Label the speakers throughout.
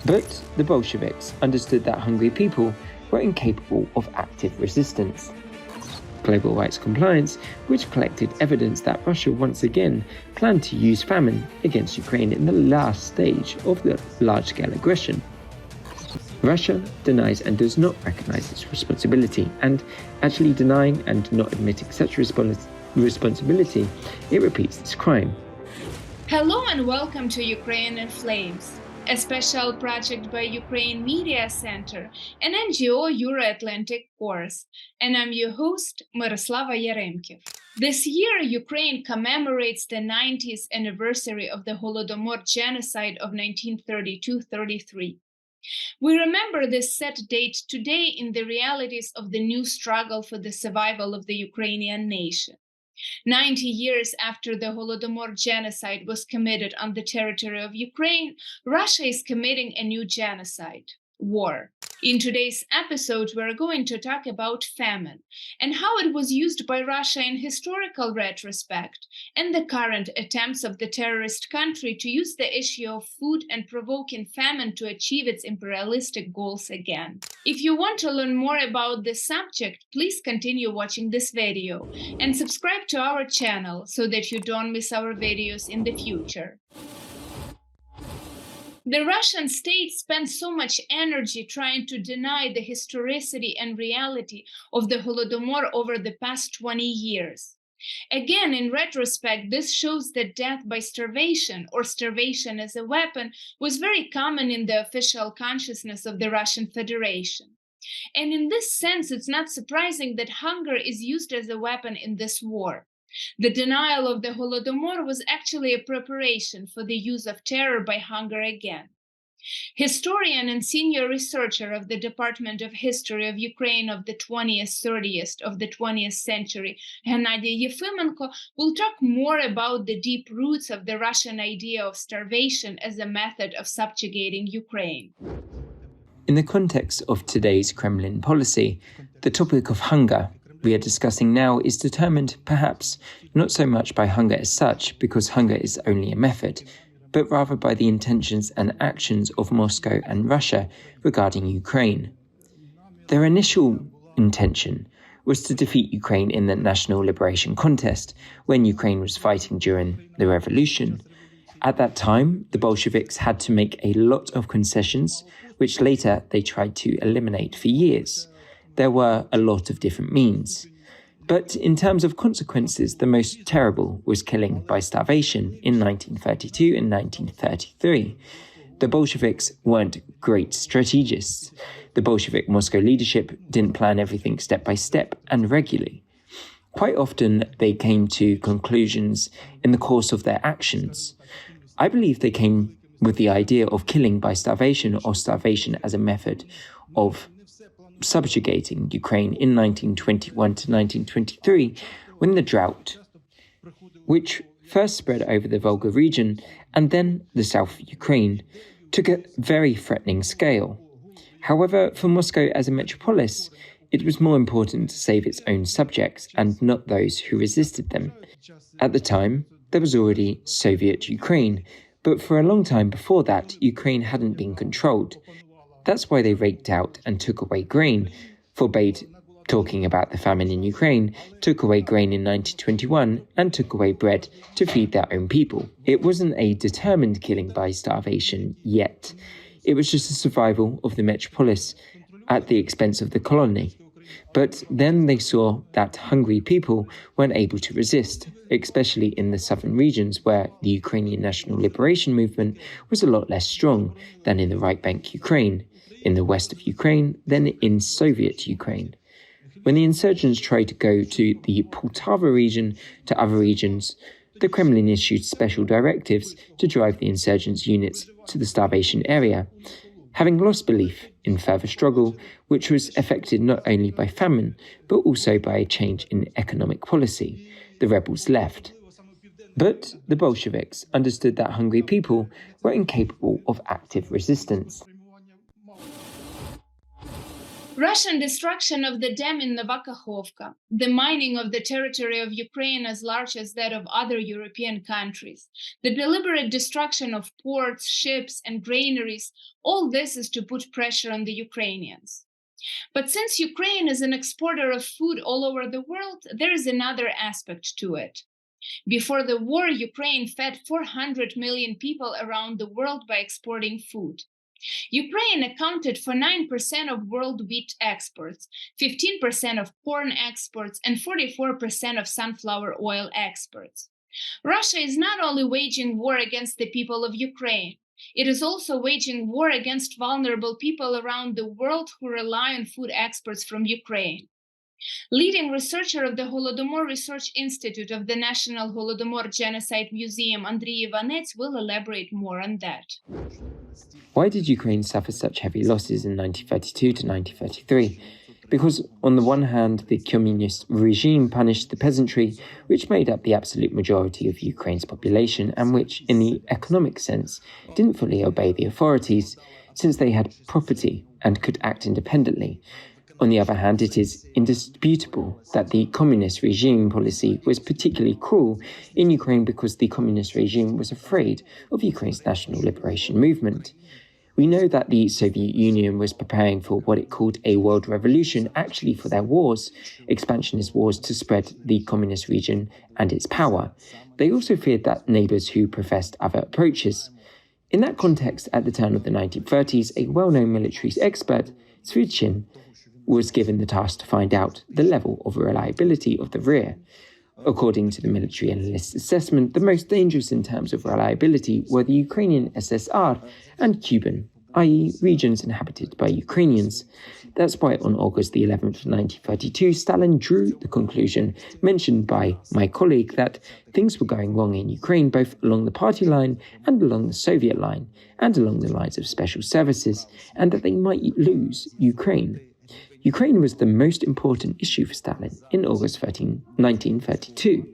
Speaker 1: But the Bolsheviks understood that hungry people were incapable of active resistance. Global Rights Compliance, which collected evidence that Russia once again planned to use famine against Ukraine in the last stage of the large-scale aggression. Russia denies and does not recognize its responsibility, and actually denying and not admitting such responsibility, it repeats this crime.
Speaker 2: Hello and welcome to Ukraine in Flames, a special project by Ukraine Media Center, an NGO Euro-Atlantic course, and I'm your host, Myroslava Yaremkiv. This year, Ukraine commemorates the 90th anniversary of the Holodomor-genocide of 1932-33. We remember this set date today in the realities of the new struggle for the survival of the Ukrainian nation. 90 years after the Holodomor-genocide was committed on the territory of Ukraine, Russia is committing a new genocide, war. In today's episode, we're going to talk about famine and how it was used by Russia in historical retrospect, and the current attempts of the terrorist country to use the issue of food and provoking famine to achieve its imperialistic goals again. If you want to learn more about this subject, please continue watching this video and subscribe to our channel so that you don't miss our videos in the future. The Russian state spent so much energy trying to deny the historicity and reality of the Holodomor over the past 20 years. Again, in retrospect, this shows that death by starvation, or starvation as a weapon, was very common in the official consciousness of the Russian Federation. And in this sense, it's not surprising that hunger is used as a weapon in this war. The denial of the Holodomor was actually a preparation for the use of terror by hunger again. Historian and senior researcher of the Department of History of Ukraine of the 30th of the 20th century, Hennadii Yefimenko, will talk more about the deep roots of the Russian idea of starvation as a method of subjugating Ukraine.
Speaker 1: In the context of today's Kremlin policy, the topic of hunger we are discussing now is determined, perhaps, not so much by hunger as such, because hunger is only a method, but rather by the intentions and actions of Moscow and Russia regarding Ukraine. Their initial intention was to defeat Ukraine in the national liberation contest, when Ukraine was fighting during the revolution. At that time, the Bolsheviks had to make a lot of concessions, which later they tried to eliminate for years. There were a lot of different means. But in terms of consequences, the most terrible was killing by starvation in 1932 and 1933. The Bolsheviks weren't great strategists. The Bolshevik Moscow leadership didn't plan everything step by step and regularly. Quite often, they came to conclusions in the course of their actions. I believe they came with the idea of killing by starvation, or starvation as a method of subjugating Ukraine in 1921 to 1923, when the drought, which first spread over the Volga region and then the south of Ukraine, took a very threatening scale. However, for Moscow as a metropolis, it was more important to save its own subjects and not those who resisted them. At the time, there was already Soviet Ukraine, but for a long time before that, Ukraine hadn't been controlled. That's why they raked out and took away grain, forbade talking about the famine in Ukraine, took away grain in 1921, and took away bread to feed their own people. It wasn't a determined killing by starvation yet. It was just a survival of the metropolis at the expense of the colony. But then they saw that hungry people weren't able to resist, especially in the southern regions where the Ukrainian national liberation movement was a lot less strong than in the right bank Ukraine, in the west of Ukraine, than in Soviet Ukraine. When the insurgents tried to go to the Poltava region to other regions, the Kremlin issued special directives to drive the insurgents' units to the starvation area. Having lost belief in further struggle, which was affected not only by famine, but also by a change in economic policy, the rebels left. But the Bolsheviks understood that hungry people were incapable of active resistance.
Speaker 2: Russian destruction of the dam in Novakhovka, the mining of the territory of Ukraine as large as that of other European countries, the deliberate destruction of ports, ships, and granaries, all this is to put pressure on the Ukrainians. But since Ukraine is an exporter of food all over the world, there is another aspect to it. Before the war, Ukraine fed 400 million people around the world by exporting food. Ukraine accounted for 9% of world wheat exports, 15% of corn exports, and 44% of sunflower oil exports. Russia is not only waging war against the people of Ukraine, it is also waging war against vulnerable people around the world who rely on food exports from Ukraine. Leading researcher of the Holodomor Research Institute of the National Holodomor-Genocide Museum, Andrii Ivanets, will elaborate more on that.
Speaker 1: Why did Ukraine suffer such heavy losses in 1932 to 1933? Because, on the one hand, the communist regime punished the peasantry, which made up the absolute majority of Ukraine's population and which, in the economic sense, didn't fully obey the authorities, since they had property and could act independently. On the other hand, it is indisputable that the communist regime policy was particularly cruel in Ukraine because the communist regime was afraid of Ukraine's national liberation movement. We know that the Soviet Union was preparing for what it called a world revolution, actually for their wars, expansionist wars to spread the communist region and its power. They also feared that neighbours who professed other approaches. In that context, at the turn of the 1930s, a well-known military expert, Svitchin, was given the task to find out the level of reliability of the rear. According to the military analyst's assessment, the most dangerous in terms of reliability were the Ukrainian SSR and Cuban, i.e. regions inhabited by Ukrainians. That's why on August the 11th, 1932, Stalin drew the conclusion mentioned by my colleague that things were going wrong in Ukraine both along the party line and along the Soviet line, and along the lines of special services, and that they might lose Ukraine. Ukraine was the most important issue for Stalin in August 1932.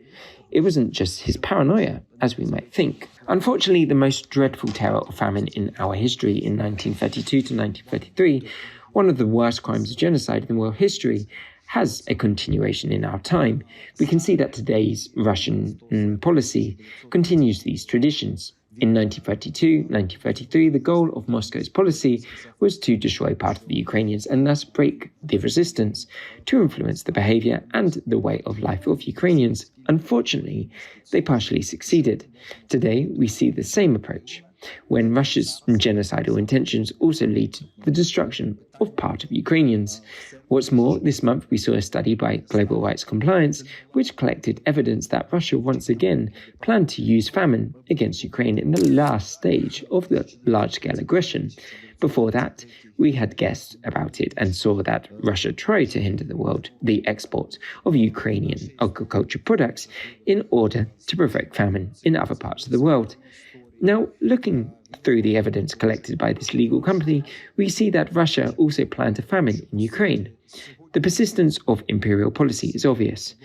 Speaker 1: It wasn't just his paranoia, as we might think. Unfortunately, the most dreadful terror of famine in our history in 1932 to 1933, one of the worst crimes of genocide in world history, has a continuation in our time. We can see that today's Russian policy continues these traditions. In 1932, 1933, the goal of Moscow's policy was to destroy part of the Ukrainians and thus break the resistance, to influence the behavior and the way of life of Ukrainians. Unfortunately, they partially succeeded. Today, we see the same approach, when Russia's genocidal intentions also lead to the destruction of part of Ukrainians. What's more, this month we saw a study by Global Rights Compliance which collected evidence that Russia once again planned to use famine against Ukraine in the last stage of the large-scale aggression. Before that, we had guessed about it and saw that Russia tried to hinder the export of Ukrainian agriculture products in order to provoke famine in other parts of the world. Now, looking through the evidence collected by this legal company, we see that Russia also planned a famine in Ukraine. The persistence of imperial policy is obvious.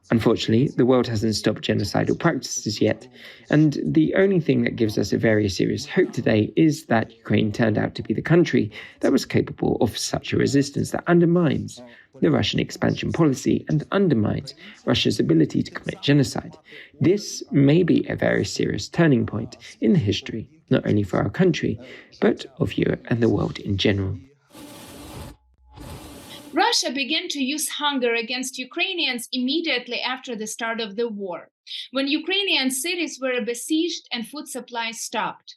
Speaker 1: Unfortunately, the world hasn't stopped genocidal practices yet, and the only thing that gives us a very serious hope today is that Ukraine turned out to be the country that was capable of such a resistance that undermines the Russian expansion policy and undermines Russia's ability to commit genocide. This may be a very serious turning point in the history, not only for our country, but of Europe and the world in general.
Speaker 2: Russia began to use hunger against Ukrainians immediately after the start of the war, when Ukrainian cities were besieged and food supplies stopped.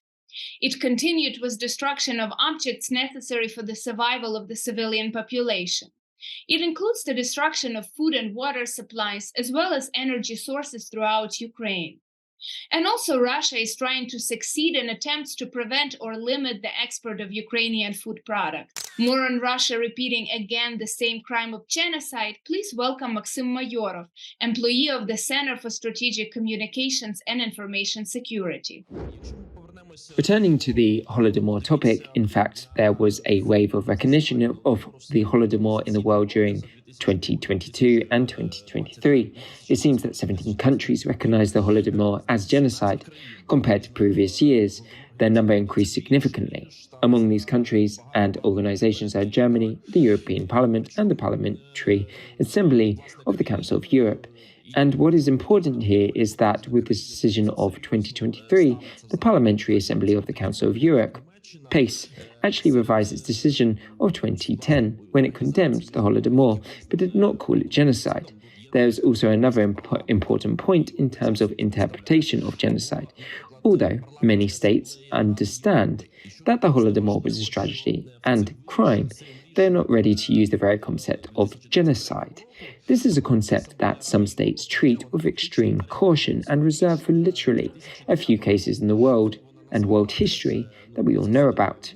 Speaker 2: It continued with destruction of objects necessary for the survival of the civilian population. It includes the destruction of food and water supplies, as well as energy sources throughout Ukraine. And also, Russia is trying to succeed in attempts to prevent or limit the export of Ukrainian food products. More on Russia repeating again the same crime of genocide, please welcome Maxim Mayorov, employee of the Center for Strategic Communications and Information Security.
Speaker 1: Returning to the Holodomor topic, in fact, there was a wave of recognition of the Holodomor in the world during 2022 and 2023. It seems that 17 countries recognize the Holodomor as genocide. Compared to previous years, Their number increased significantly. Among these countries and organizations are Germany, the European Parliament, and the Parliamentary Assembly of the Council of Europe. And what is important here is that with the decision of 2023, the Parliamentary Assembly of the Council of Europe, PACE, actually revised its decision of 2010 when it condemned the Holodomor, but did not call it genocide. There is also another important point in terms of interpretation of genocide. Although many states understand that the Holodomor was a tragedy and crime, they are not ready to use the very concept of genocide. This is a concept that some states treat with extreme caution and reserve for literally a few cases in the world and world history that we all know about.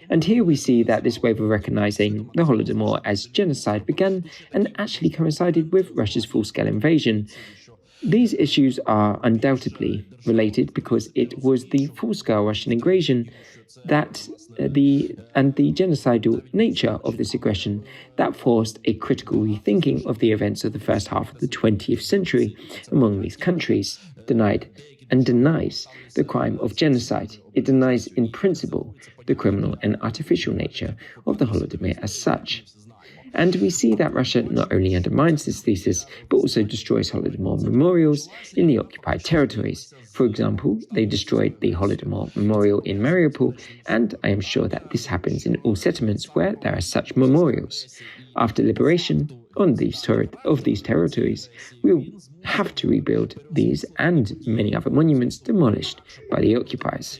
Speaker 1: And here we see that this wave of recognizing the Holodomor as genocide began and actually coincided with Russia's full-scale invasion. These issues are undoubtedly related because it was the full-scale Russian invasion and the genocidal nature of this aggression that forced a critical rethinking of the events of the first half of the 20th century among these countries, denies the crime of genocide. It denies in principle the criminal and artificial nature of the Holodomor as such. And we see that Russia not only undermines this thesis, but also destroys Holodomor memorials in the occupied territories. For example, they destroyed the Holodomor memorial in Mariupol, and I am sure that this happens in all settlements where there are such memorials. After liberation of these territories, we will have to rebuild these and many other monuments demolished by the occupiers.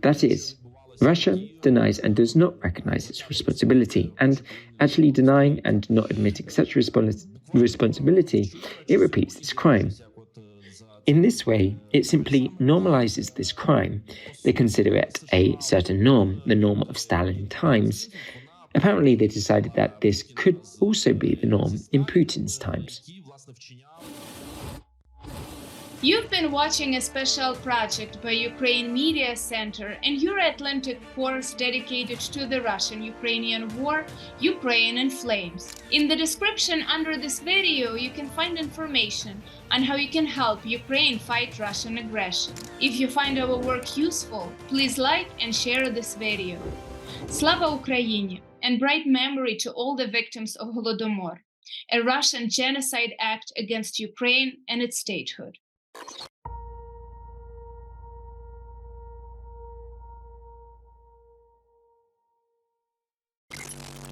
Speaker 1: That is, Russia denies and does not recognize its responsibility, and actually denying and not admitting such responsibility, it repeats this crime. In this way, it simply normalizes this crime. They consider it a certain norm, the norm of Stalin times. Apparently, they decided that this could also be the norm in Putin's times.
Speaker 2: You've been watching a special project by Ukraine Media Center and Euro-Atlantic course dedicated to the Russian-Ukrainian war, Ukraine in Flames. In the description under this video, you can find information on how you can help Ukraine fight Russian aggression. If you find our work useful, please like and share this video. Slava Ukraini, and bright memory to all the victims of Holodomor, a Russian genocide act against Ukraine and its statehood.